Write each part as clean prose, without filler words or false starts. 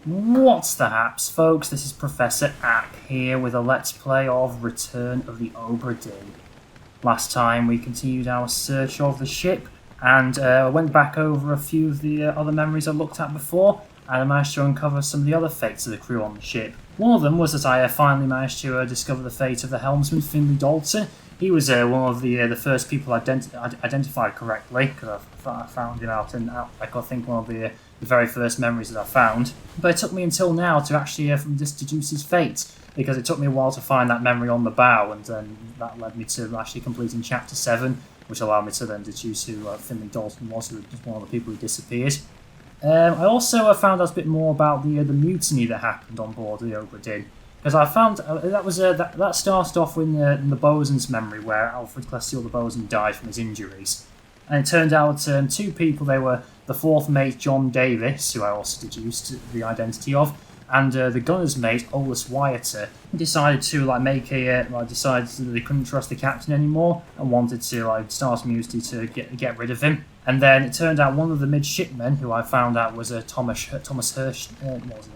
What's the haps, folks? This is Professor Ack here with a Let's Play of Return of the Obra Dinn. Last time we continued our search of the ship and went back over a few of the other memories I looked at before, and I managed to uncover some of the other fates of the crew on the ship. One of them was that I finally managed to discover the fate of the helmsman, Finley Dalton. He was one of the first people identified correctly, because I found him out in, I think, one of the very first memories that I found. But it took me until now to actually deduce his fate, because it took me a while to find that memory on the bow, and then that led me to actually completing Chapter 7, which allowed me to then deduce who Finley Dalton was, who was one of the people who disappeared. I also found out a bit more about the mutiny that happened on board the Obra Dinn, because I found that started off in the bosun's memory, where Alfred Clestial the bosun died from his injuries. And it turned out two people, they were the fourth mate John Davis, who I also deduced the identity of, and the gunner's mate Olus Wyatt decided to decided that they couldn't trust the captain anymore and wanted to start a mutiny to get rid of him. And then it turned out one of the midshipmen, who I found out was Thomas Hirsch. What was it?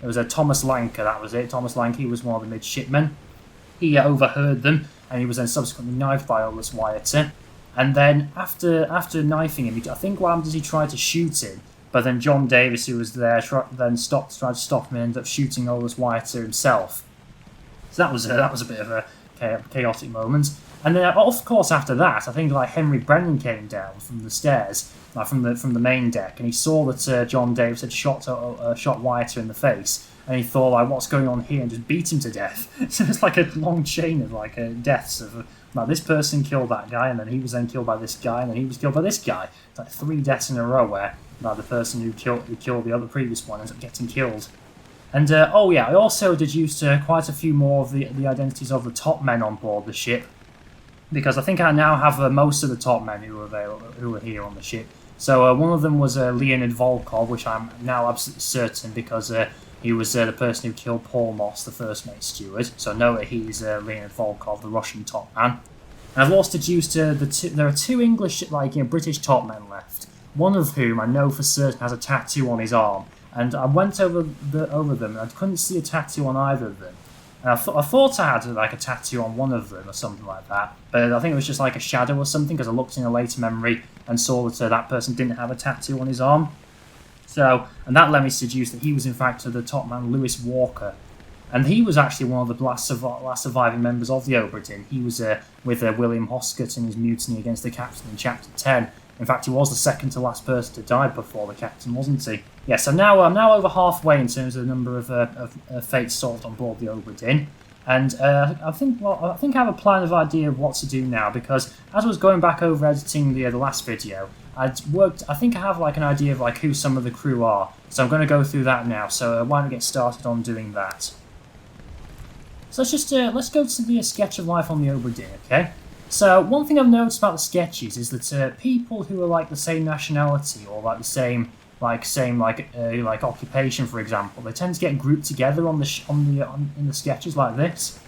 It was Thomas Lanker. That was it. Thomas Lanker. He was one of the midshipmen. He overheard them, and he was then subsequently knifed by Olus Wyatt. And then after knifing him, I think what happened is he tried to shoot him, but then John Davis, who was there, tried to stop him and ended up shooting Olus Wyatt himself. So that was a bit of a chaotic moment. And then, of course, after that, I think Henry Brennan came down from the stairs, from the main deck, and he saw that John Davis had shot Wyatt in the face, and he thought, what's going on here, and just beat him to death. So it's like a long chain of deaths of this person killed that guy, and then he was then killed by this guy, and then he was killed by this guy. It's like 3 deaths in a row where the person who killed the other previous one ends up getting killed. And I also deduced quite a few more of the identities of the top men on board the ship, because I think I now have most of the top men who are here on the ship. So one of them was Leonid Volkov, which I'm now absolutely certain, because he was the person who killed Paul Moss, the first mate steward. So I know that he's Leonid Volkov, the Russian top man. And I've also deduced there are 2 English, British top men left. One of whom I know for certain has a tattoo on his arm. And I went over them, and I couldn't see a tattoo on either of them. And I thought I had a tattoo on one of them or something like that, but I think it was just a shadow or something, because I looked in a later memory and saw that that person didn't have a tattoo on his arm. And that led me to deduce that he was in fact the top man, Lewis Walker. And he was actually one of the last surviving members of the Obra Dinn. He was with William Hoskett in his mutiny against the captain in Chapter 10. In fact, he was the second to last person to die before the captain, wasn't he? Yes, I'm now over halfway in terms of the number of fates solved on board the Obra Dinn, and I think I have a plan of idea of what to do now, because as I was going back over editing the last video, I think I have an idea of who some of the crew are, so I'm going to go through that now. So why don't we get started on doing that? So let's go to the sketch of life on the Obra Dinn, okay? So one thing I've noticed about the sketches is that people who are the same nationality or the same occupation, for example, they tend to get grouped together in the sketches like this.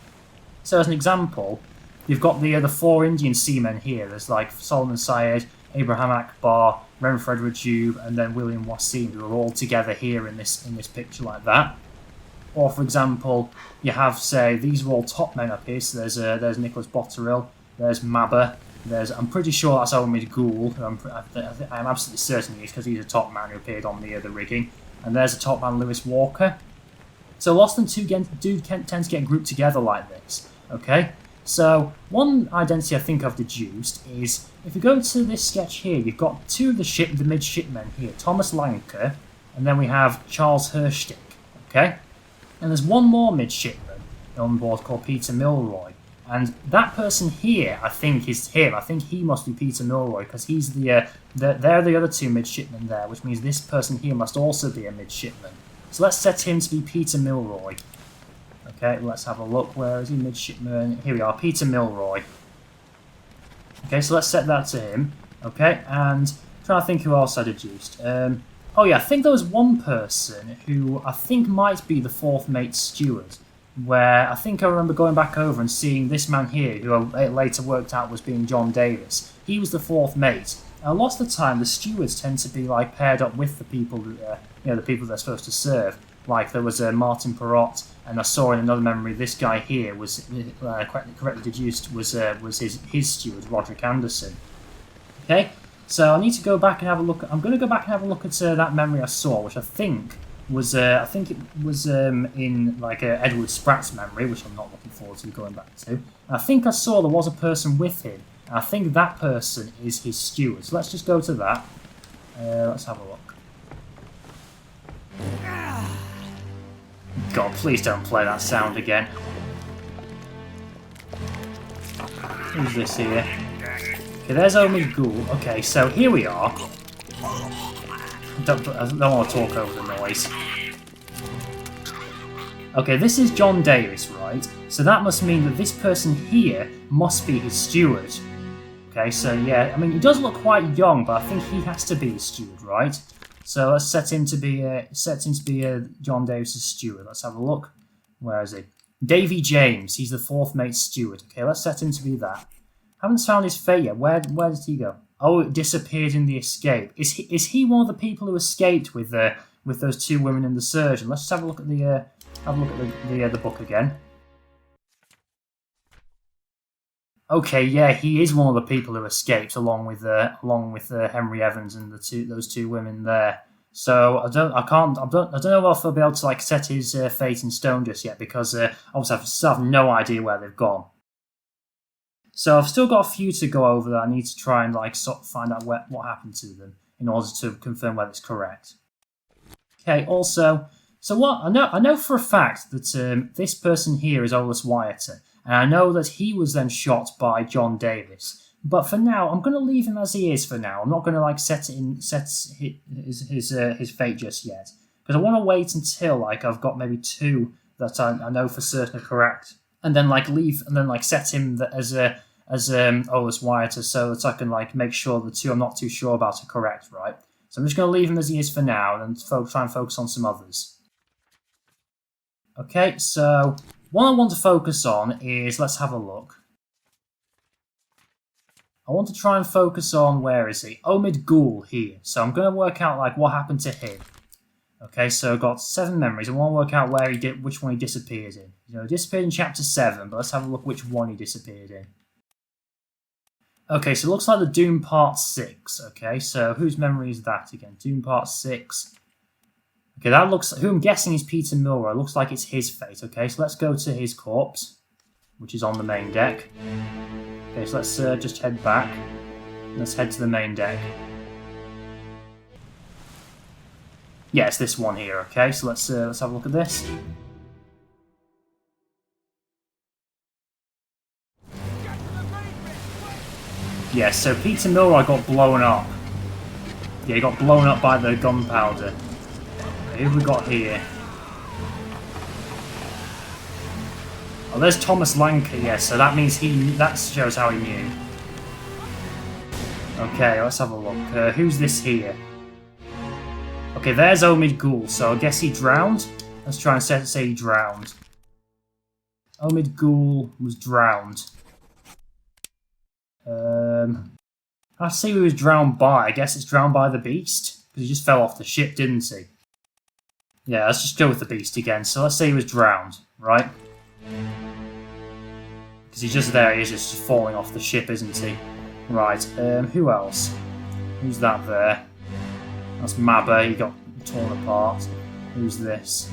So as an example, you've got the 4 Indian seamen here. There's Solomon Syed, Abraham Akbar, Renfred Rajub, and then William Wasim, who are all together here in this picture like that. Or for example, you have, say, these are all top men up here. So there's Nicholas Botterill. There's Mabba. I'm pretty sure that's Omid Gould. I'm absolutely certain he is, because he's a top man who appeared on the rigging. And there's a top man, Lewis Walker. So lots of them do tend to get grouped together like this. Okay? So one identity I think I've deduced is, if you go to this sketch here, you've got 2 of the midshipmen here, Thomas Lanker, and then we have Charles Hirschstick. Okay? And there's one more midshipman on board called Peter Milroy. And that person here, I think, is him. I think he must be Peter Milroy, because he's they're the other 2 midshipmen there, which means this person here must also be a midshipman. So let's set him to be Peter Milroy. Okay, let's have a look. Where is he? Midshipman. Here we are, Peter Milroy. Okay, so let's set that to him. Okay, and trying to think who else I deduced. I think there was one person who I think might be the 4th mate steward, where I think I remember going back over and seeing this man here, who I later worked out was being John Davis. He was the 4th mate. And a lot of the time, the stewards tend to be paired up with the people, the people they're supposed to serve. Like there was Martin Perrott, and I saw in another memory this guy here was correctly deduced was his steward, Roderick Anderson. Okay, so I need to go back and have a look. I'm going to go back and have a look at that memory I saw, which I think was in like Edward Spratt's memory, which I'm not looking forward to going back to. And I think I saw there was a person with him, and I think that person is his steward. So let's just go to that. Let's have a look. God, please don't play that sound again. Who's this here? Okay, there's Omid Ghoul. Okay, so here we are. I don't want to talk over the noise. Okay, this is John Davis, right? So that must mean that this person here must be his steward. Okay, so yeah, I mean, he does look quite young, but I think he has to be his steward, right? So let's set him to be John Davis's steward. Let's have a look. Where is he? Davy James. He's the fourth mate steward. Okay, let's set him to be that. Haven't found his fate yet. Where did he go? Oh, it disappeared in the escape. Is he one of the people who escaped with those two women and the surgeon? Let's just have a look at the book again. Okay, yeah, he is one of the people who escaped, along with Henry Evans and those two women there. So I don't know if I'll be able to like set his fate in stone just yet, because obviously I still have no idea where they've gone. So I've still got a few to go over that I need to try and like find out what happened to them in order to confirm whether it's correct. Okay, also, so what I know for a fact that this person here is Olus Wyatt. And I know that he was then shot by John Davis. But for now, I'm going to leave him as he is for now. I'm not going to like set his fate just yet, because I want to wait until like I've got maybe two that I know for certain are correct, and then set him as Olus Wyatt, so that I can like make sure the two I'm not too sure about are correct, right? So I'm just going to leave him as he is for now, and then try and focus on some others. Okay, so what I want to focus on is, let's have a look. I want to try and focus on, where is he? Omid Ghoul here. So I'm going to work out like what happened to him. Okay, so I've got 7 memories. I want to work out which one he disappeared in. He disappeared in chapter 7, but let's have a look which one he disappeared in. Okay, so it looks like the Doom Part 6. Okay, so whose memory is that again? Doom Part 6. Okay, that looks... Who I'm guessing is Peter Milroy. Looks like it's his fate. Okay, so let's go to his corpse, which is on the main deck. Okay, so let's just head back. Let's head to the main deck. Yeah, it's this one here. Okay, so let's have a look at this. Yeah, so Peter Milroy got blown up. Yeah, he got blown up by the gunpowder. Who have we got here? Oh, there's Thomas Lanker, yes, so that means that shows how he knew. Okay, let's have a look. Who's this here? Okay, there's Omid Ghoul, so I guess he drowned? Let's try and say he drowned. Omid Ghoul was drowned. I see who he was drowned by. I guess it's drowned by the beast, because he just fell off the ship, didn't he? Yeah, let's just go with the beast again. So let's say he was drowned, right? Because he's just there, he's just falling off the ship, isn't he? Right, who else? Who's that there? That's Mabba, he got torn apart. Who's this?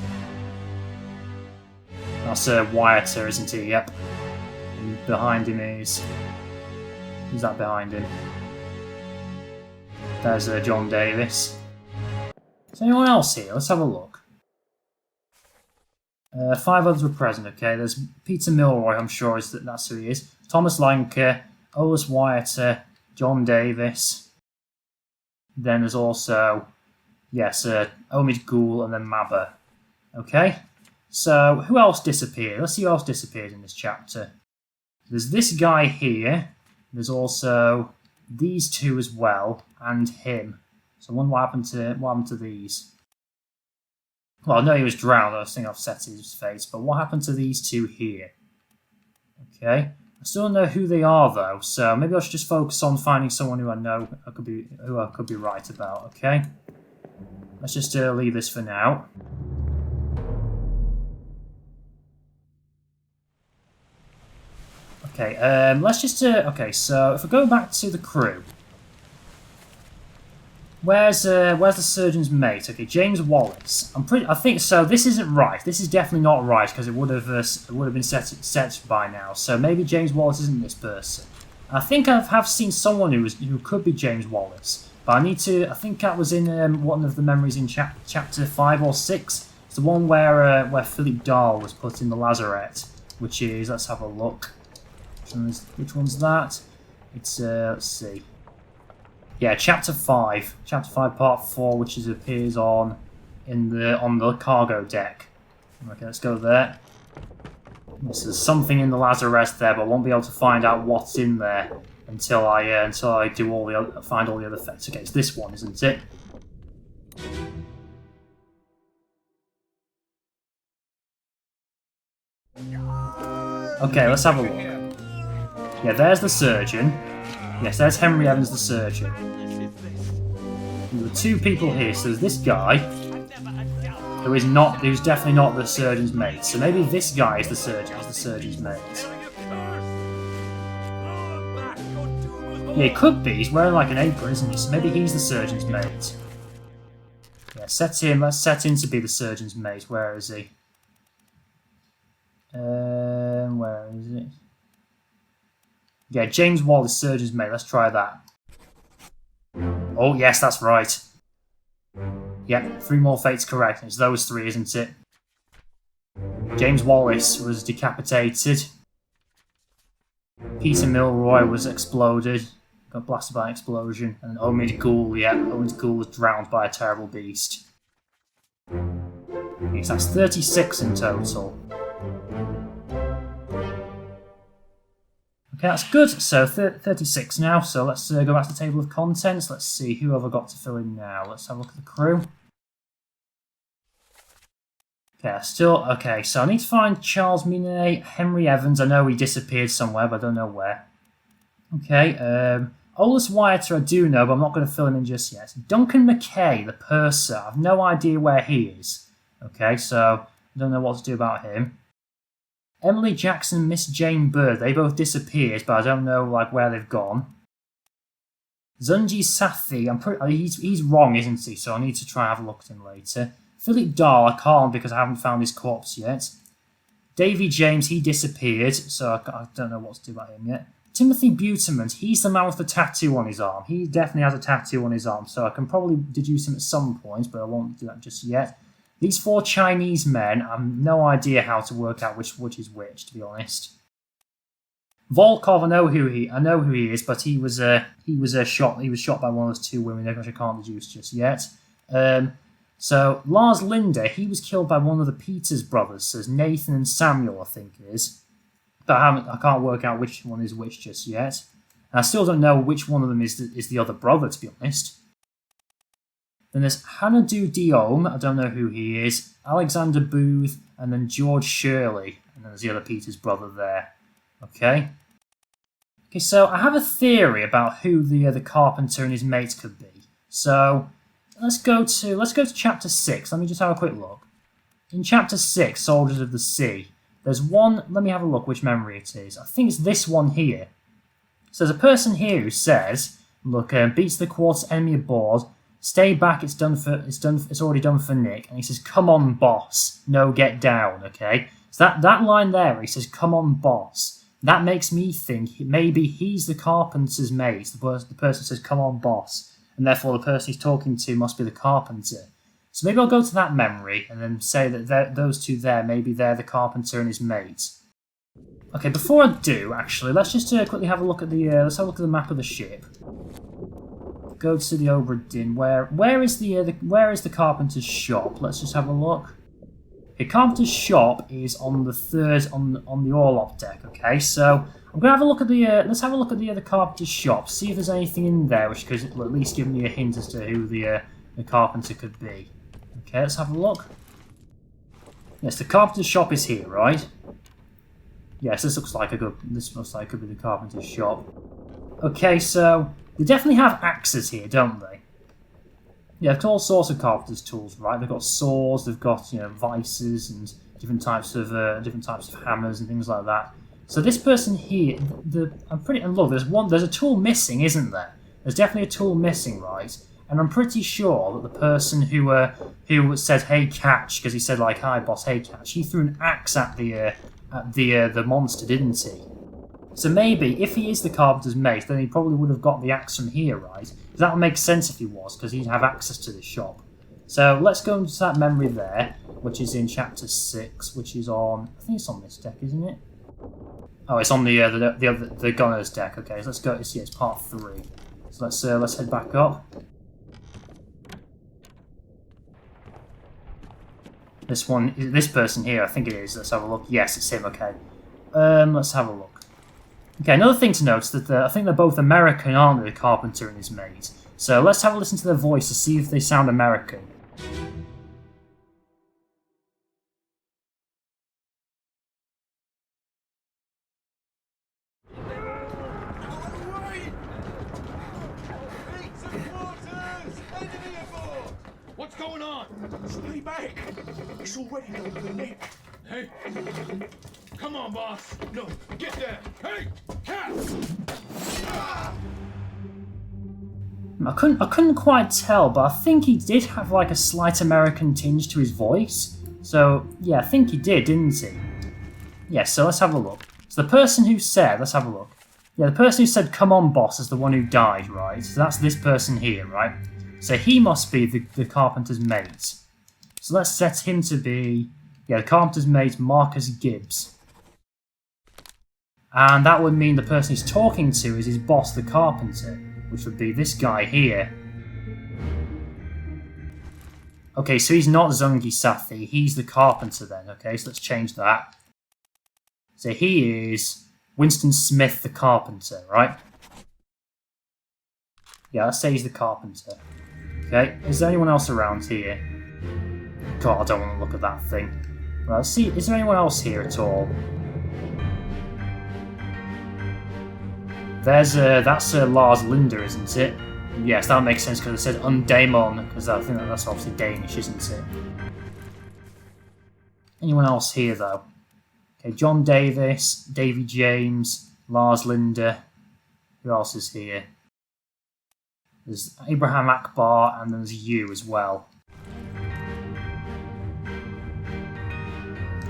That's Wyatt, isn't he? Yep. And behind him is... Who's that behind him? There's John Davis. Is anyone else here? Let's have a look. 5 others were present, okay? There's Peter Milroy, I'm sure that's who he is. Thomas Lanker, Olus Wyatt, John Davis. Then there's also, yes, Omid Ghoul and then Mabba. Okay? So, who else disappeared? Let's see who else disappeared in this chapter. There's this guy here. There's also these two as well, and him. So I wonder what happened to these. Well, I know he was drowned, I think I've set his face, but what happened to these two here? Okay. I still don't know who they are though, so maybe I should just focus on finding someone who I know who I could be right about, okay? Let's just leave this for now. Okay, let's just... okay, so if we go back to the crew... Where's the surgeon's mate? Okay, James Wallace. I think so. This isn't right. This is definitely not right because it would have been set by now. So maybe James Wallace isn't this person. I think I have seen someone who could be James Wallace, but I need to. I think that was in one of the memories in chapter 5 or 6. It's the one where Philip Dahl was put in the lazaret, which is, let's have a look. Which one's that? It's let's see. Yeah, chapter 5. Chapter 5, part 4, which appears on the cargo deck. Okay, let's go there. Yes, there's something in the lazaret there, but I won't be able to find out what's in there until I do find all the other facts. Okay, it's this one, isn't it? Okay, let's have a look. Yeah, there's the surgeon. Yes, there's Henry Evans, the surgeon. There are two people here. So there's this guy, who's definitely not the surgeon's mate. So maybe this guy is the surgeon's mate. Yeah, it could be. He's wearing like an apron, isn't he? So maybe he's the surgeon's mate. Yeah, let's set him to be the surgeon's mate. Where is he? Where is it? Yeah, James Wallace, surgeon's mate. Let's try that. Oh, yes, that's right. Yeah, 3 more fates correct. It's those 3, isn't it? James Wallace was decapitated. Peter Milroy was exploded. Got blasted by an explosion. And Omid Ghoul was drowned by a terrible beast. Yes, that's 36 in total. Okay, that's good. So 36 now. So let's go back to the table of contents. Let's see, who have I got to fill in now? Let's have a look at the crew. Okay, okay, so I need to find Charles Minet, Henry Evans. I know he disappeared somewhere, but I don't know where. Okay, Olus Wyatt I do know, but I'm not going to fill him in just yet. Duncan McKay, the purser. I've no idea where he is. Okay, so I don't know what to do about him. Emily Jackson, Miss Jane Bird, they both disappeared, but I don't know where they've gone. Zunji Sathi, he's wrong, isn't he? So I need to try and have a look at him later. Philip Dahl, I can't because I haven't found his corpse yet. Davy James, he disappeared, so I don't know what to do about him yet. Timothy Buterman, he's the man with the tattoo on his arm. He definitely has a tattoo on his arm, so I can probably deduce him at some point, but I won't do that just yet. These 4 Chinese men, I have no idea how to work out which is which, to be honest. Volkov, I know who he is, but he was shot by one of those 2 women, which I can't deduce just yet. So Lars Linde, he was killed by one of the Peters brothers, so it's Nathan and Samuel, I think it is. But I can't work out which one is which just yet. And I still don't know which one of them is the other brother, to be honest. Then there's Hanadu Diome, I don't know who he is, Alexander Booth, and then George Shirley, and then there's the other Peter's brother there. Okay. Okay, so I have a theory about who the carpenter and his mates could be. So let's go to chapter 6. Let me just have a quick look. In chapter 6, Soldiers of the Sea, there's one. Let me have a look which memory it is. I think it's this one here. So there's a person here who says, "Look, beats the quartz enemy aboard. Stay back, it's already done for Nick." And he says, "Come on, boss. No, get down," okay? So that line there, he says, "Come on, boss." That makes me think maybe he's the carpenter's mate. The person says, "Come on, boss." And therefore the person he's talking to must be the carpenter. So maybe I'll go to that memory and then say that those 2 there, maybe they're the carpenter and his mate. Okay, before I do, actually, let's just quickly have a look at the map of the ship. Go to the Obra Dinn. Where is the carpenter's shop? Let's just have a look. The carpenter's shop is on the orlop deck. Okay, so I'm gonna have a look at let's have a look at the carpenter's shop. See if there's anything in there which could at least give me a hint as to who the carpenter could be. Okay, let's have a look. Yes, the carpenter's shop is here, right? Yes, this looks like it could be the carpenter's shop. Okay, so they definitely have axes here, don't they? Yeah, they've got all sorts of carpenter's tools, right? They've got saws, they've got vices and different types of hammers and things like that. So this person here, and look, there's a tool missing, isn't there? There's definitely a tool missing, right? And I'm pretty sure that the person who said "Hey catch" because he said like "Hi boss, hey catch," he threw an axe at the monster, didn't he? So maybe if he is the carpenter's mate, then he probably would have got the axe from here, right? Because that would make sense if he was, because he'd have access to the shop. So let's go into that memory there, which is in chapter 6, which is on, I think it's on this deck, isn't it? Oh, it's on the gunner's deck. Okay, so let's go. Yeah, it's part 3. So let's head back up. This person here, I think it is. Let's have a look. Yes, it's him. Okay, let's have a look. Okay, another thing to note is that I think they're both American, aren't they, the carpenter and his mate? So let's have a listen to their voice to see if they sound American. What's going on? Stay back! It's already over the neck. Hey! Come on, boss! No, get there! Hey! Cat! I couldn't quite tell, but I think he did have like a slight American tinge to his voice. So yeah, I think he did, didn't he? Yeah, so let's have a look. So the person who said, let's have a look. Yeah, the person who said "Come on, boss" is the one who died, right? So that's this person here, right? So he must be the carpenter's mate. So let's set him to be, yeah, the carpenter's mate, Marcus Gibbs. And that would mean the person he's talking to is his boss, the carpenter, which would be this guy here. Okay, so he's not Zungi Sathi, he's the carpenter then, okay, so let's change that. So he is Winston Smith, the carpenter, right? Yeah, let's say he's the carpenter. Okay, is there anyone else around here? God, I don't want to look at that thing. Well, let's see, is there anyone else here at all? That's Lars Linder, isn't it? Yes, that makes sense because it said Undamon, because I think that's obviously Danish, isn't it? Anyone else here though? Okay, John Davis, Davy James, Lars Linder. Who else is here? There's Abraham Akbar, and there's you as well.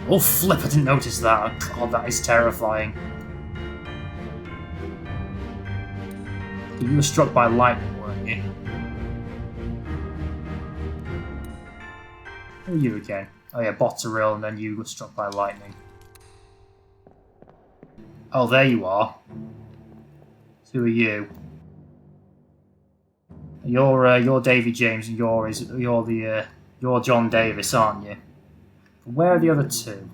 Oh flip, I didn't notice that. God, that is terrifying. You were struck by lightning, weren't you? Who are you again? Oh yeah, Botterill, and then you were struck by lightning. Oh, there you are. Who are you? You're Davy James, and you're John Davis, aren't you? Where are the other two?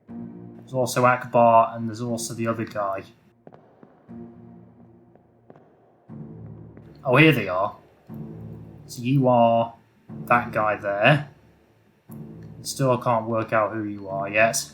There's also Akbar, and there's also the other guy. Oh, here they are. So you are that guy there. Still, I can't work out who you are yet.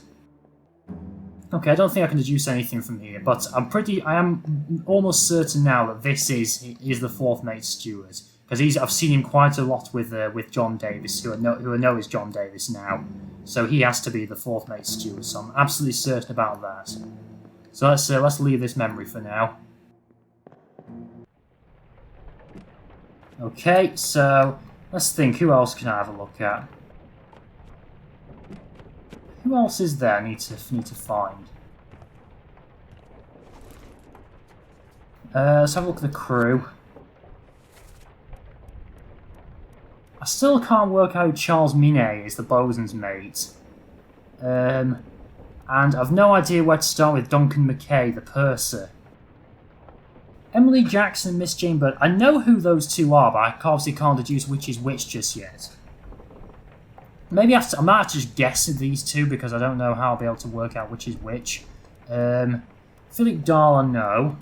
Okay, I don't think I can deduce anything from here, but I am almost certain now that this is the fourth mate steward, because I've seen him quite a lot with John Davis, who I know is John Davis now. So he has to be the fourth mate steward. So I'm absolutely certain about that. So let's leave this memory for now. Okay, so let's think. Who else can I have a look at? Who else is there? I need to find. Let's have a look at the crew. I still can't work out who Charles Minet is, the bosun's mate. And I've no idea where to start with Duncan McKay, the purser. Emily Jackson and Miss Jane Bird. I know who those two are, but I obviously can't deduce which is which just yet. Maybe I might have to just guess at these two because I don't know how I'll be able to work out which is which. Philip Dahl, I know.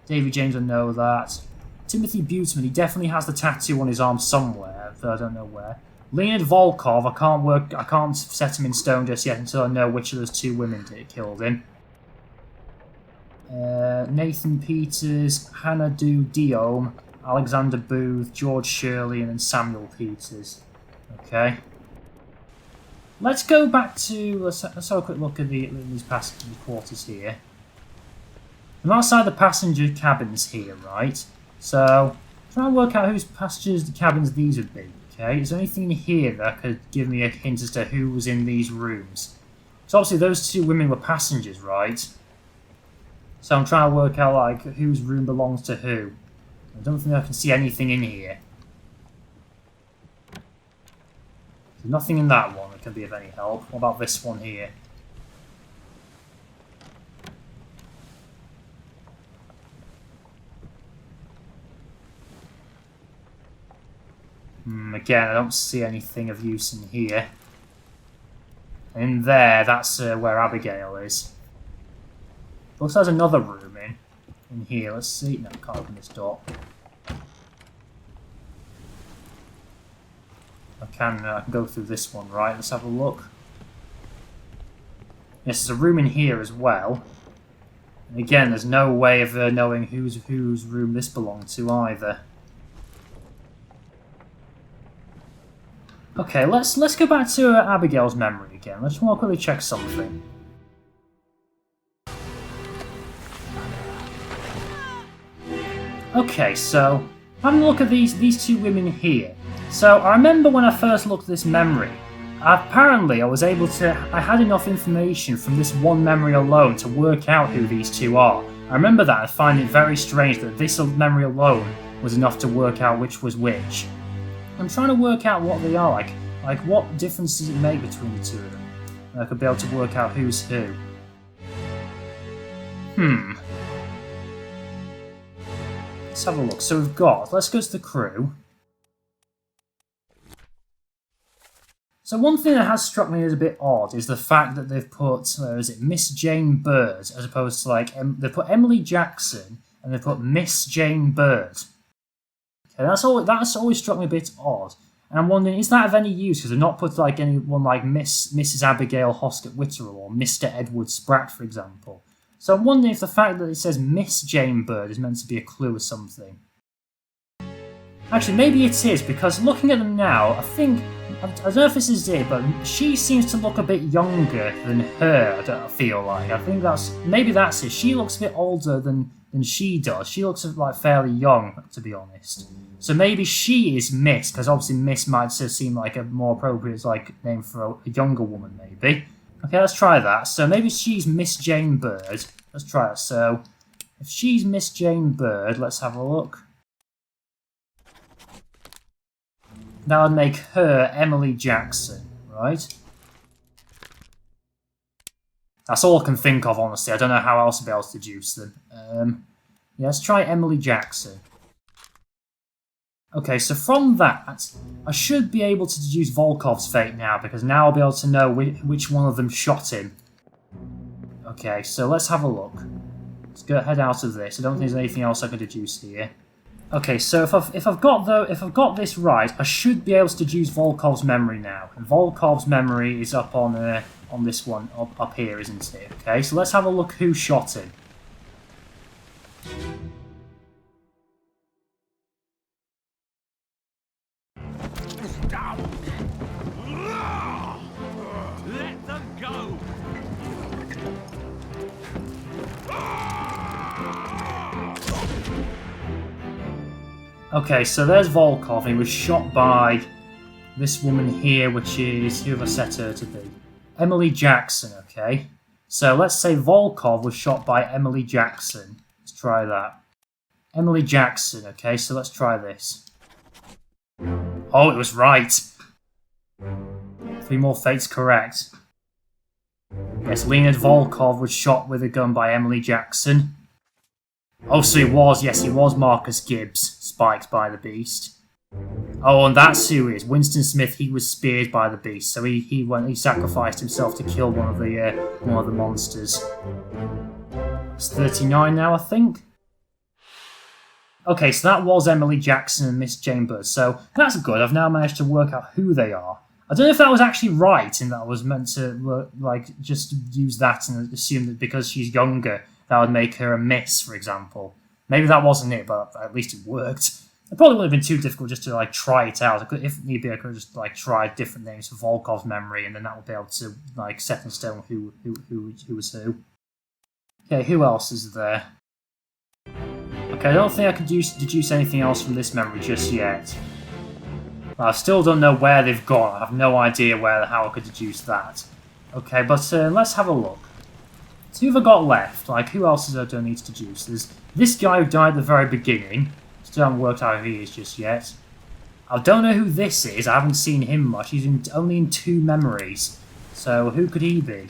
Davy James, I know that. Timothy Buteman, he definitely has the tattoo on his arm somewhere, though I don't know where. Leonid Volkov, I can't set him in stone just yet until I know which of those two women killed him. Nathan Peters, Hannah Diome, Alexander Booth, George Shirley, and then Samuel Peters. Okay. let's go back to... Let's have a quick look at these passenger quarters here. I'm outside the passenger cabins here, right? So, try and work out whose passengers cabins these would be, okay? Is there anything in here that could give me a hint as to who was in these rooms? So obviously those two women were passengers, right? So I'm trying to work out, like, whose room belongs to who. I don't think I can see anything in here. There's nothing in that one that can be of any help. What about this one here? Again, I don't see anything of use in here. In there, that's where Abigail is. Looks like there's another room in here. Let's see. No, can't open this door. I can go through this one, right? Let's have a look. Yes, there's a room in here as well. And again, there's no way of knowing whose room this belonged to either. Okay, let's go back to Abigail's memory again. Let's want to quickly check something. Okay, so having a look at these two women here. So I remember when I first looked at this memory, apparently I had enough information from this one memory alone to work out who these two are. I remember that and find it very strange that this memory alone was enough to work out which was which. I'm trying to work out what they are, like what difference does it make between the two of them? I could be able to work out who's who. Let's have a look. So let's go to the crew. So one thing that has struck me as a bit odd is the fact that they've put, Miss Jane Bird, as opposed to they've put Emily Jackson and they've put Miss Jane Bird. Okay, that's always struck me a bit odd. And I'm wondering, is that of any use? Because they've not put anyone like Mrs. Abigail Hoskett Witterell or Mr. Edward Spratt, for example. So I'm wondering if the fact that it says Miss Jane Bird is meant to be a clue or something. Actually, maybe it is, because looking at them now, I don't know if this is it, but she seems to look a bit younger than her, I feel like. I think maybe that's it. She looks a bit older than she does. She looks fairly young, to be honest. So maybe she is Miss, because obviously Miss might seem like a more appropriate name for a younger woman, maybe. Okay, let's try that. So maybe she's Miss Jane Bird. Let's try it. So if she's Miss Jane Bird, let's have a look. That would make her Emily Jackson, right? That's all I can think of, honestly. I don't know how else to be able to deduce them. Yeah, let's try Emily Jackson. Okay, so from that, I should be able to deduce Volkov's fate now, because now I'll be able to know which one of them shot him. Okay, so let's have a look. Let's head out of this. I don't think there's anything else I can deduce here. Okay, so if I've got this right, I should be able to deduce Volkov's memory now. And Volkov's memory is up on this one up here, isn't it? Okay, so let's have a look who shot him. Let them go! Okay, so there's Volkov. He was shot by this woman here, which is, who have I set her to be? Emily Jackson, okay? So let's say Volkov was shot by Emily Jackson. Let's try that. Emily Jackson, okay, so let's try this. Oh, it was right. 3 more fates correct. Yes, Leonard Volkov was shot with a gun by Emily Jackson. Oh, so he was Marcus Gibbs, spiked by the beast. Oh, and that's who he is. Winston Smith, he was speared by the beast, so he sacrificed himself to kill one of the monsters. It's 39 now, I think. Okay, so that was Emily Jackson and Miss Jane Bird, so that's good. I've now managed to work out who they are. I don't know if that was actually right, and that I was meant to just use that and assume that because she's younger, that would make her a miss, for example. Maybe that wasn't it, but at least it worked. It probably wouldn't have been too difficult just to like try it out. If need be, I could just like try different names for Volkov's memory, and then that would be able to like set in stone who was who. Okay, who else is there? Okay, I don't think I can deduce anything else from this memory just yet. I still don't know where they've gone. I have no idea how I could deduce that. Okay, but let's have a look. So who have I got left? Like, who else is there do I need to deduce? There's this guy who died at the very beginning. Still haven't worked out who he is just yet. I don't know who this is. I haven't seen him much. He's only in 2 memories. So who could he be?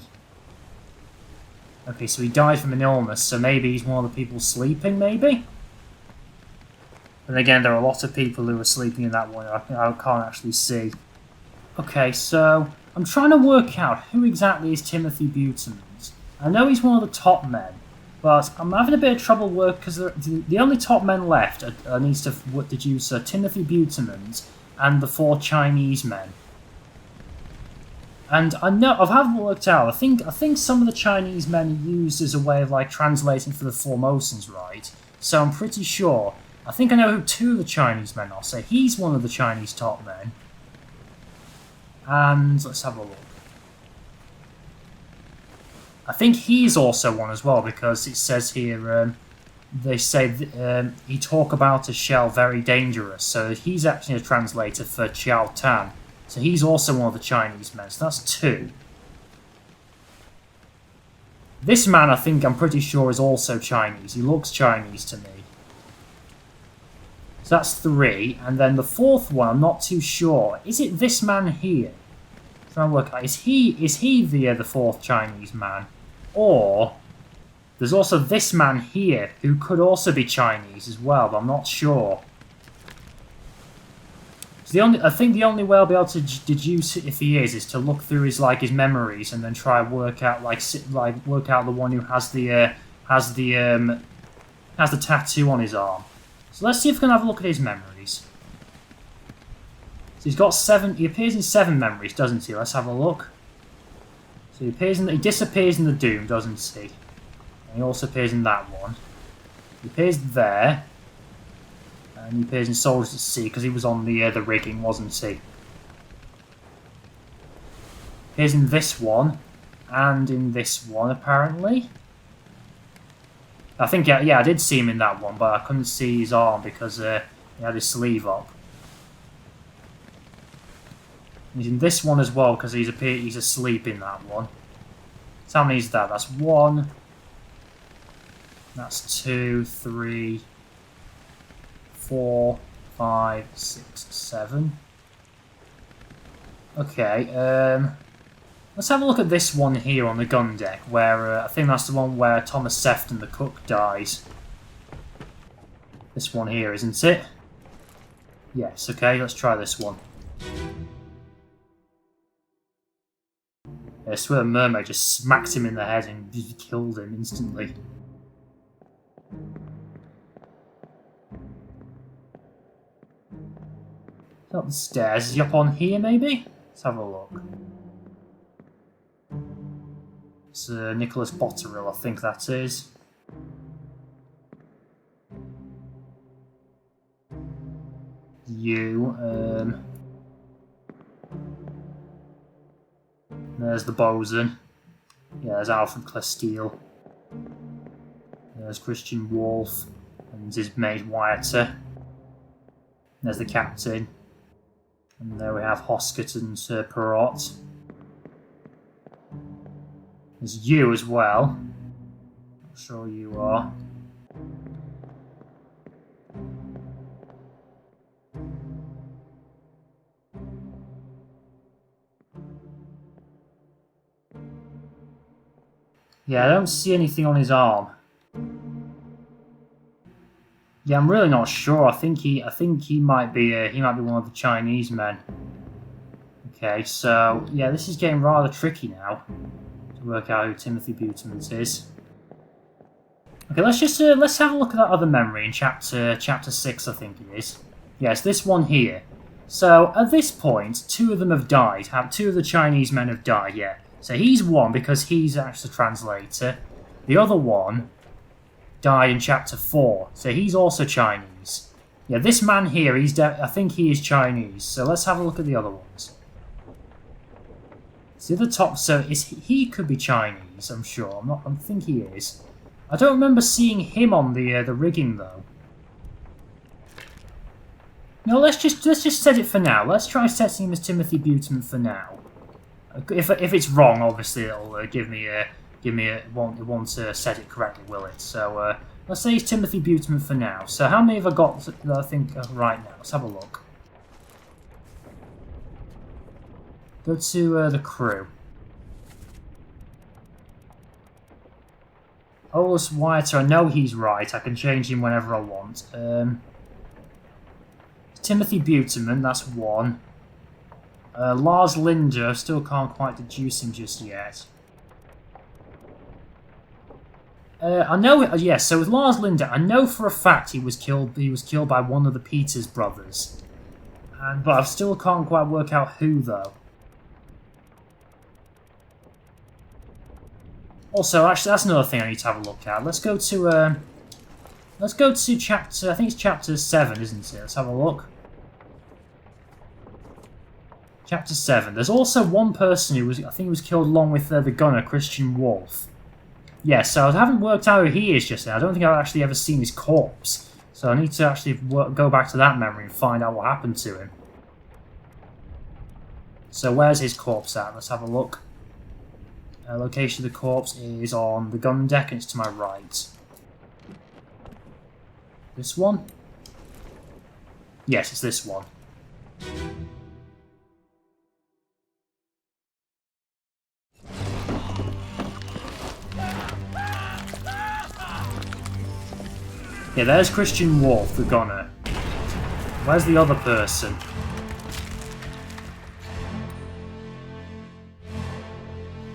Okay, so he died from an illness, so maybe he's one of the people sleeping, maybe? But again, there are a lot of people who are sleeping in that one. I can't actually see. Okay, so I'm trying to work out who exactly is Timothy Butermans. I know he's one of the top men, but I'm having a bit of trouble because the only top men left needs to deduce Timothy Butermans and the 4 Chinese men. And I haven't worked out. I think some of the Chinese men are used as a way of like translating for the Formosans, right? So I'm pretty sure. I think I know who 2 of the Chinese men are. So he's one of the Chinese top men. And let's have a look. I think he's also one as well, because it says here, they say he talk about a shell very dangerous. So he's actually a translator for Chiao Tan. So he's also one of the Chinese men. So that's 2. This man, I'm pretty sure, is also Chinese. He looks Chinese to me. So that's 3. And then the 4th one, I'm not too sure. Is it this man here? I'm trying to work out. Is he the 4th Chinese man? Or there's also this man here who could also be Chinese as well, but I'm not sure. So I think the only way I'll be able to deduce if he is to look through his memories and then try and work out work out the one who has the tattoo on his arm. So let's see if we can have a look at his memories. So he's got 7. He appears in 7 memories, doesn't he? Let's have a look. So he disappears in the Doom, doesn't he? And he also appears in that one. He appears there. And he appears in Soldiers at Sea because he was on the rigging, wasn't he? Appears in this one and in this one apparently. I think yeah, I did see him in that one, but I couldn't see his arm because he had his sleeve up. He's in this one as well because he's asleep in that one. So how many is that? That's 1. That's 2, 3, 4, 5, 6, 7. Okay, let's have a look at this one here on the gun deck, where I think that's the one where Thomas Sefton, the cook, dies. This one here, isn't it? Yes, okay, let's try this one. I swear the mermaid just smacked him in the head and killed him instantly. Up the stairs. Is he up on here, maybe? Let's have a look. It's Nicholas Botterill, I think that is. There's the bosun. Yeah, there's Alfred Clesteel. There's Christian Wolfe and his mate Wyatter. There's the captain. And there we have Hoskett and Perrott. There's you as well. Not sure you are. Yeah, I don't see anything on his arm. Yeah, I'm really not sure. I think he might be one of the Chinese men. Okay, so yeah, this is getting rather tricky now to work out who Timothy Butermans is. Okay, let's have a look at that other memory in chapter 6, I think it is. Yes, this one here. So at this point, 2 of them have died. 2 of the Chinese men have died. Yeah. So he's one because he's actually a translator. The other one died in chapter 4, so he's also Chinese. Yeah, this man here, I think he is Chinese, so let's have a look at the other ones. See the top, so he could be Chinese, I'm sure. I think he is. I don't remember seeing him on the rigging though. No, let's just set it for now. Let's try setting him as Timothy Buteman for now. If it's wrong, obviously it'll give me it won't set it correctly, will it? So let's say it's Timothy Buteman for now. So how many have I got that I think right now? Let's have a look. Go to the crew. Olus Whiter, I know he's right. I can change him whenever I want. Timothy Buteman, that's one. Lars Linder, I still can't quite deduce him just yet. I know, yes. So with Lars Linder, I know for a fact he was killed. He was killed by one of the Peters brothers, but I still can't quite work out who though. Also, actually, that's another thing I need to have a look at. Let's go to chapter. I think it's chapter 7, isn't it? Let's have a look. Chapter 7. There's also one person who I think he was killed along with the gunner, Christian Wolf. Yeah, so I haven't worked out who he is just yet. I don't think I've actually ever seen his corpse. So I need to actually go back to that memory and find out what happened to him. So where's his corpse at? Let's have a look. Location of the corpse is on the gun deck and it's to my right. This one? Yes, it's this one. Yeah, there's Christian Wolf, the gunner. Where's the other person?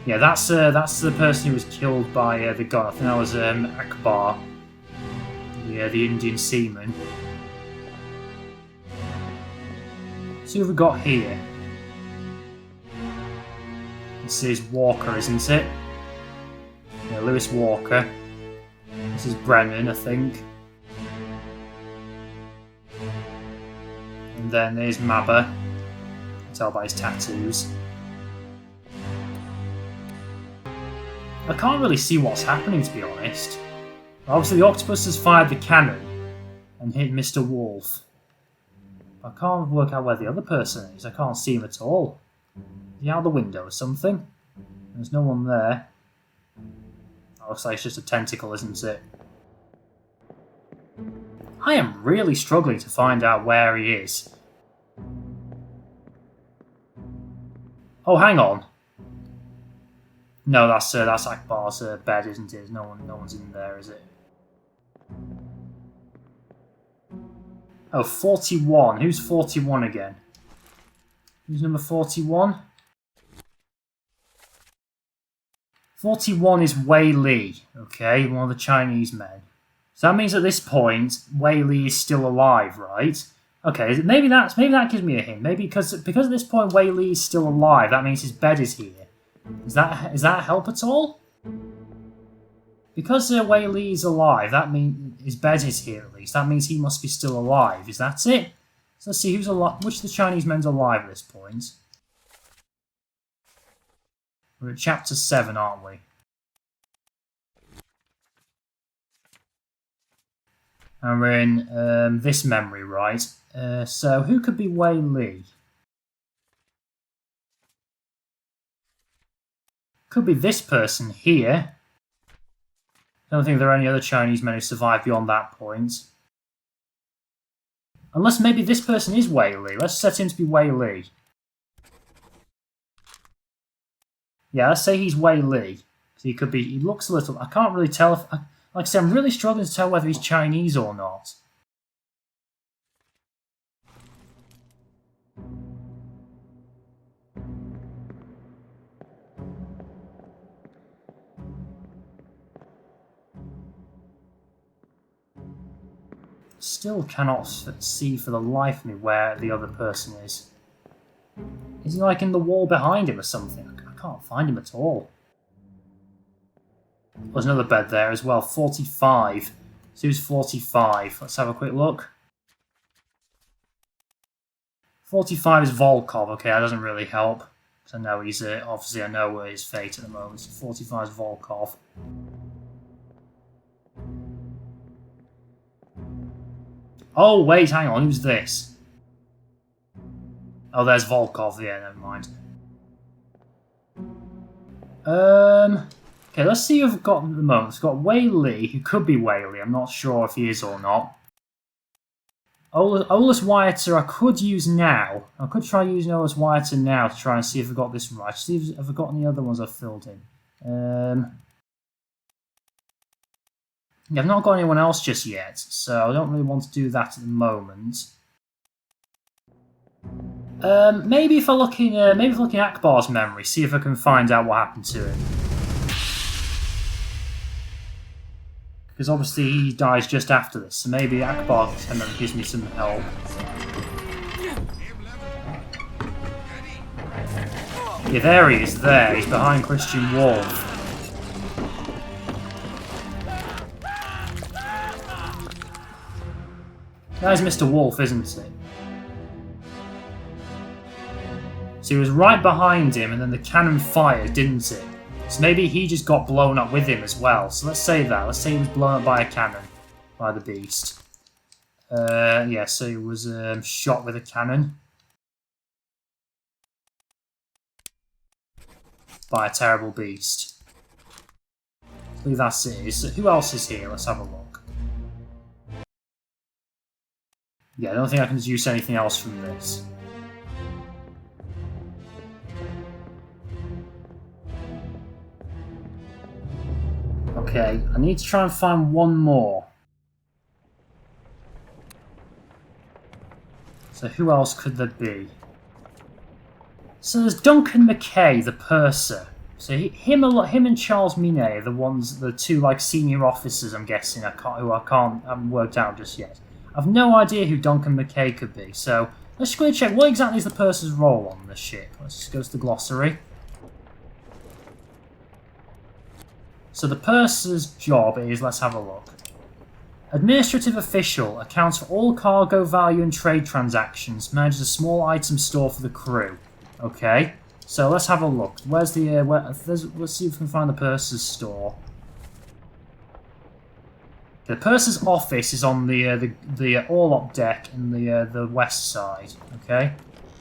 Yeah, that's the person who was killed by the gunner. I think that was Akbar, the Indian seaman. See who we got here. This is Walker, isn't it? Yeah, Lewis Walker. This is Brennan, I think. And then there's Mabba. You can tell by his tattoos. I can't really see what's happening, to be honest. Obviously, the octopus has fired the cannon and hit Mr. Wolf. I can't work out where the other person is. I can't see him at all. Is he out the window or something? There's no one there. It looks like it's just a tentacle, isn't it? I am really struggling to find out where he is. Oh, hang on. No, that's Akbar's bed, isn't it? No one's in there, is it? Oh, 41. Who's 41 again? Who's number 41? 41 is Wei Li, okay, one of the Chinese men. So that means at this point, Wei Li is still alive, right? Okay, maybe that gives me a hint. Maybe because at this point Wei Li is still alive, that means his bed is here. Is that help at all? Because Wei Li is alive, that means his bed is here at least. That means he must be still alive. Is that it? So let's see who's alive. Which of the Chinese men's alive at this point? We're at chapter 7, aren't we? And we're in this memory, right? So who could be Wei Li? Could be this person here. I don't think there are any other Chinese men who survived beyond that point. Unless maybe this person is Wei Li. Let's set him to be Wei Li. Yeah, let's say he's Wei Li. He could be. He looks a little. I can't really tell if. Like I said, I'm really struggling to tell whether he's Chinese or not. Still cannot see for the life of me where the other person is. Is he like in the wall behind him or something? I can't find him at all. There's another bed there as well, 45. So who's 45? Let's have a quick look. 45 is Volkov. Okay, that doesn't really help. So I know he's obviously I know his fate at the moment. So 45 is Volkov. Oh wait, hang on. Who's this? Oh, there's Volkov. Yeah, never mind. Okay, let's see who I've got at the moment. It's got Wei Li, who could be Wei Li. I'm not sure if he is or not. Olus Wyatter I could use now. I could try using Olus Wyatter now to try and see if I've got this right. See if I've got any other ones I've filled in. Yeah, I've not got anyone else just yet, so I don't really want to do that at the moment. Maybe if I look in Akbar's memory, see if I can find out what happened to him. Because obviously he dies just after this, so maybe Akbar's memory gives me some help. Yeah, there he is. There, he's behind Christian Wolf. That is Mr. Wolf, isn't it? So he was right behind him, and then the cannon fired, didn't it? So maybe he just got blown up with him as well. So let's say that. Let's say he was blown up by a cannon, by the beast. Yeah, so he was shot with a cannon. By a terrible beast. I believe that's it. So who else is here? Let's have a look. Yeah, I don't think I can deduce anything else from this. Okay, I need to try and find one more. So who else could there be? So there's Duncan McKay, the purser. So him and Charles Minet are the two like senior officers. I'm guessing I haven't worked out just yet. I've no idea who Duncan McKay could be. So let's just go and check what exactly is the purser's role on this ship. Let's just go to the glossary. So the purser's job is, let's have a look. Administrative official, accounts for all cargo value and trade transactions, manages a small item store for the crew. Okay, so let's have a look. Where's the, let's see if we can find the purser's store. The purser's office is on the orlop deck in the west side. Okay,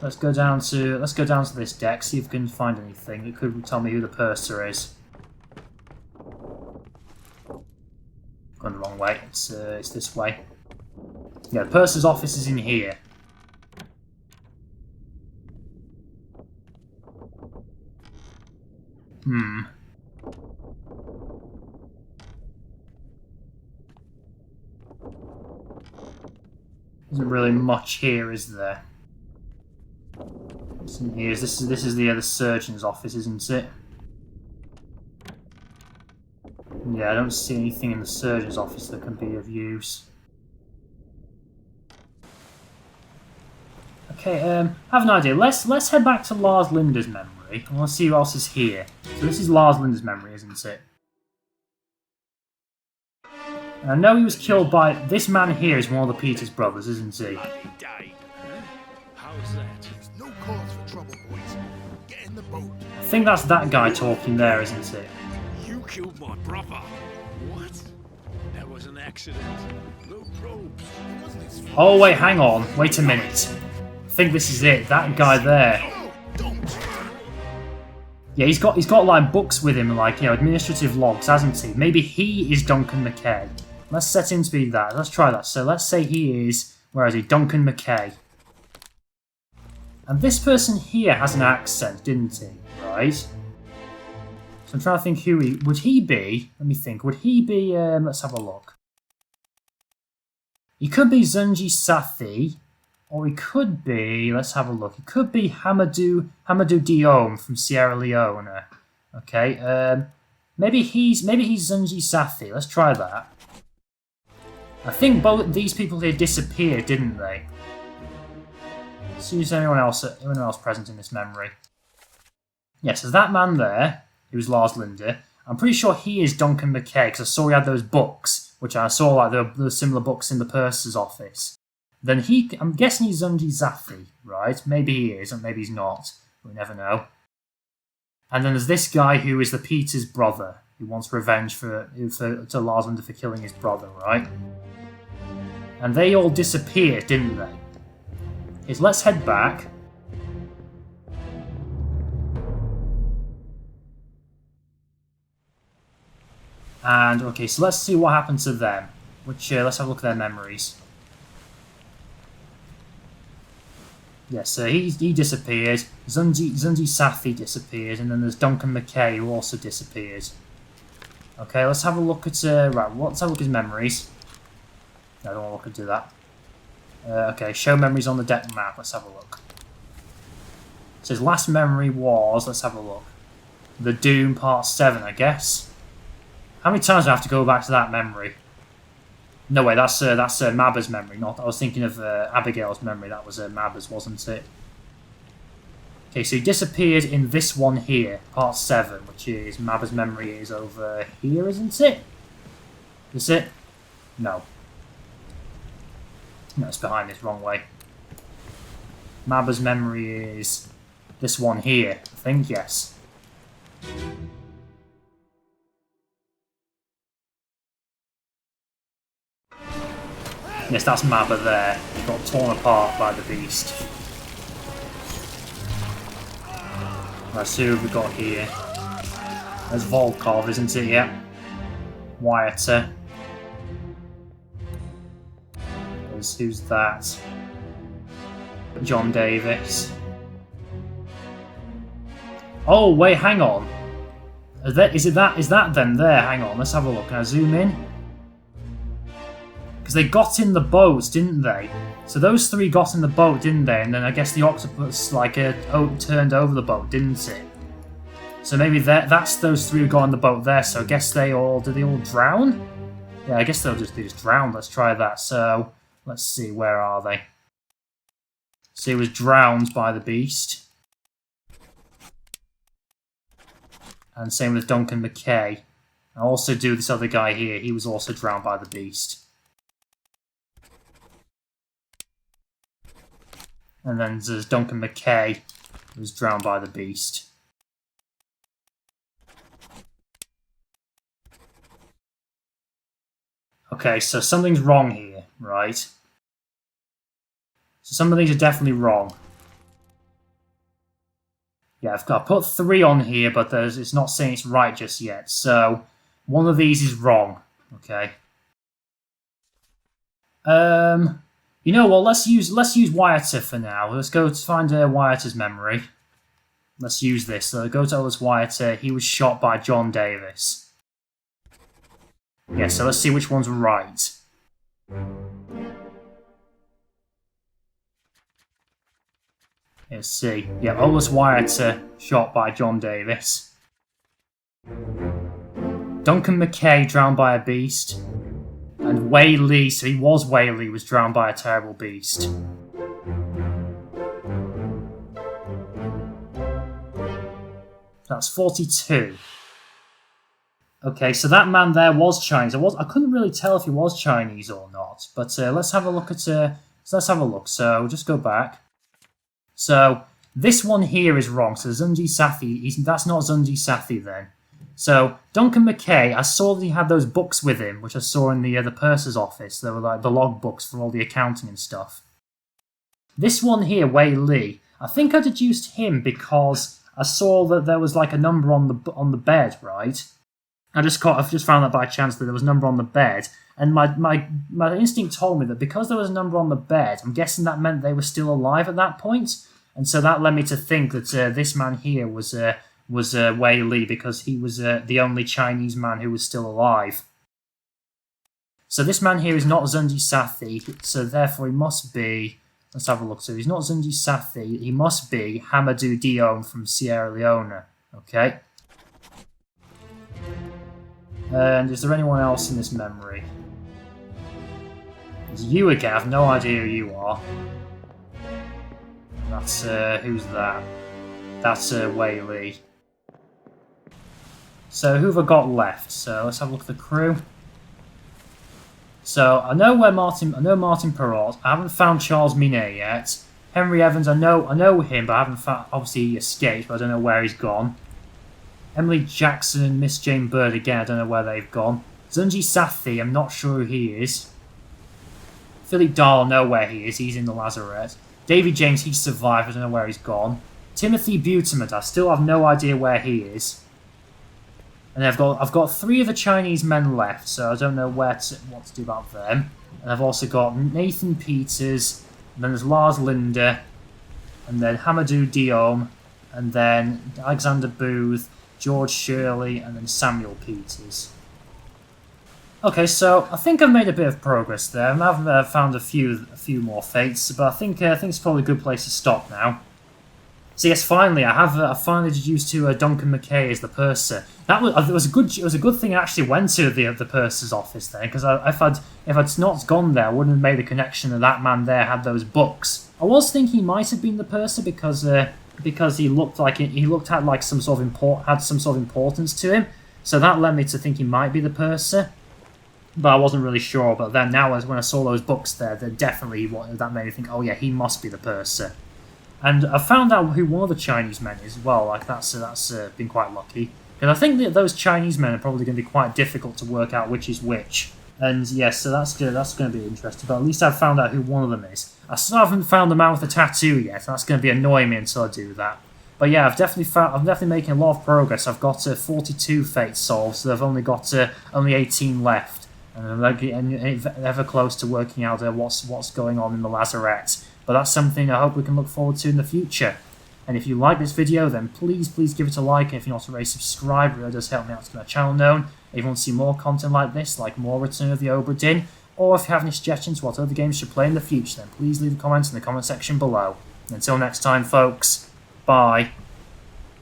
let's go down to this deck, see if we can find anything that could tell me who the purser is. Going the wrong way. It's this way. Yeah, the purser's office is in here. Isn't really much here, is there? What's in here? This is the surgeon's office, isn't it? Yeah, I don't see anything in the surgeon's office that can be of use. Okay, I have an idea. Let's head back to Lars Linder's memory. I want to see who else is here. So this is Lars Linder's memory, isn't it? And I know he was killed by... This man here is one of the Peters brothers, isn't he? How's that? There's no cause for trouble, boys. Get in the boat. I think that's that guy talking there, isn't it? You killed my brother. What? That was an accident. No probes. It wasn't his fault. Oh wait, hang on. Wait a minute. I think this is it. That guy there. Oh, don't. Yeah, he's got like books with him, like, you know, administrative logs, hasn't he? Maybe he is Duncan McKay. Let's set him to be that. Let's try that. So let's say he is, where is he? Duncan McKay. And this person here has an accent, didn't he? Right? So I'm trying to think who he... Would he be... Let me think. Would he be... let's have a look. He could be Zunji Sathi. Or he could be... Let's have a look. He could be Hamadou Diome from Sierra Leone. Okay. Maybe he's Zunji Sathi. Let's try that. I think both these people here disappeared, didn't they? Let's see if there's anyone else present in this memory. Yes, there's that man there, who's Lars Linder. I'm pretty sure he is Duncan McKay, because I saw he had those books, which I saw like the similar books in the purser's office. Then I'm guessing he's Zunji Zafi, right? Maybe he is, and maybe he's not. We never know. And then there's this guy who is the Peter's brother, who wants revenge to Larsander for killing his brother, right? And they all disappeared, didn't they? Let's head back. And, okay, so let's see what happened to them. Let's have a look at their memories. Yes, so he disappeared. Zunji Safi disappeared, and then there's Duncan McKay who also disappeared. Okay, let's have a look at let's have a look at his memories. No, I don't want to look into that. Okay, show memories on the deck map. Let's have a look. So his last memory was, let's have a look. The Doom Part 7, I guess. How many times do I have to go back to that memory? No way, that's Maba's memory. I was thinking of Abigail's memory. That was Maba's, wasn't it? Okay, so he disappeared in this one here, Part 7, which is Maba's memory is over here, isn't it? Is it? No. No, it's behind this, wrong way. Maba's memory is this one here, I think, yes. Yes, that's Maba there. He got torn apart by the beast. Let's see who we got here. There's Volkov, isn't it? Yeah. Wyatt. Who's that? John Davis. Oh, wait, hang on. Is that them there? Hang on, let's have a look. Can I zoom in? Because they got in the boat, didn't they? So those three got in the boat, didn't they? And then I guess the octopus turned over the boat, didn't it? So maybe that's those three who got on the boat there. So I guess did they all drown? Yeah, I guess they just drowned. Let's try that. So let's see, where are they? So he was drowned by the beast. And same with Duncan McKay. I also do this other guy here. He was also drowned by the beast. And then there's Duncan McKay, who was drowned by the beast. Okay, so something's wrong here, right? So some of these are definitely wrong. Yeah, I've put 3 on here, but it's not saying it's right just yet. So one of these is wrong. Okay. You know what? Let's use Wyatt for now. Let's go to find Wyatt's memory. Let's use this. So go to Ellis Wyatt. He was shot by John Davis. Yeah. So let's see which one's right. Let's see. Yeah, Ellis Wyatt shot by John Davis. Duncan McKay drowned by a beast. And Wei Li, so he was Wei Li, was drowned by a terrible beast. That's 42. Okay, so that man there was Chinese. I couldn't really tell if he was Chinese or not. But let's have a look at. Let's have a look. So just go back. So this one here is wrong. So Zunji Safi, that's not Zunji Safi then. So Duncan McKay, I saw that he had those books with him, which I saw in the purser's office. They were like the log books for all the accounting and stuff. This one here, Wei Li, I think I deduced him because I saw that there was like a number on the bed, right? I've just found that by chance that there was a number on the bed, and my instinct told me that because there was a number on the bed, I'm guessing that meant they were still alive at that point, and so that led me to think that this man here was Wei Li because he was the only Chinese man who was still alive. So this man here is not Zunji Safi, so therefore he must be. Let's have a look. So he's not Zunji Safi. He must be Hamadou Dione from Sierra Leone. Okay. And is there anyone else in this memory? It's you again. I have no idea who you are. That's who's that? That's Wei Li. So who have I got left? So let's have a look at the crew. So I know Martin Perrault. I haven't found Charles Minet yet. Henry Evans, I know him, but I haven't found. Obviously, he escaped, but I don't know where he's gone. Emily Jackson and Miss Jane Bird again. I don't know where they've gone. Zunji Sathi, I'm not sure who he is. Philip Dahl, I know where he is. He's in the lazarette. Davy James, he survived. I don't know where he's gone. Timothy Buttermont, I still have no idea where he is. And I've got 3 of the Chinese men left, so I don't know what to do about them. And I've also got Nathan Peters, and then there's Lars Linde, and then Hamadou Diom, and then Alexander Booth, George Shirley, and then Samuel Peters. Okay, so I think I've made a bit of progress there. I've found a few more fates, but I think it's probably a good place to stop now. So yes, finally, I finally deduced to Duncan McKay as the purser. It was a good thing I actually went to the purser's office then, because if I'd not gone there, I wouldn't have made the connection that man there had those books. I was thinking he might have been the purser because he looked like some sort of importance to him, so that led me to think he might be the purser. But I wasn't really sure. But then now, when I saw those books there, that made me think, oh yeah, he must be the purser. And I found out who one of the Chinese men is as well. Like that's been quite lucky, because I think that those Chinese men are probably going to be quite difficult to work out which is which. And yes, so that's good. That's going to be interesting. But at least I've found out who one of them is. I still haven't found the man with the tattoo yet. That's going to be annoying me until I do that. But yeah, I'm definitely making a lot of progress. I've got 42 fates solved, so I've only got only 18 left. And I'm ever close to working out what's going on in the lazarette. But that's something I hope we can look forward to in the future. And if you like this video, then please give it a like. And if you're not already subscribed, it really does help me out to get my channel known. If you want to see more content like this, like more Return of the Obra Dinn, or if you have any suggestions what other games should play in the future, then please leave a comment in the comment section below. And until next time, folks, bye.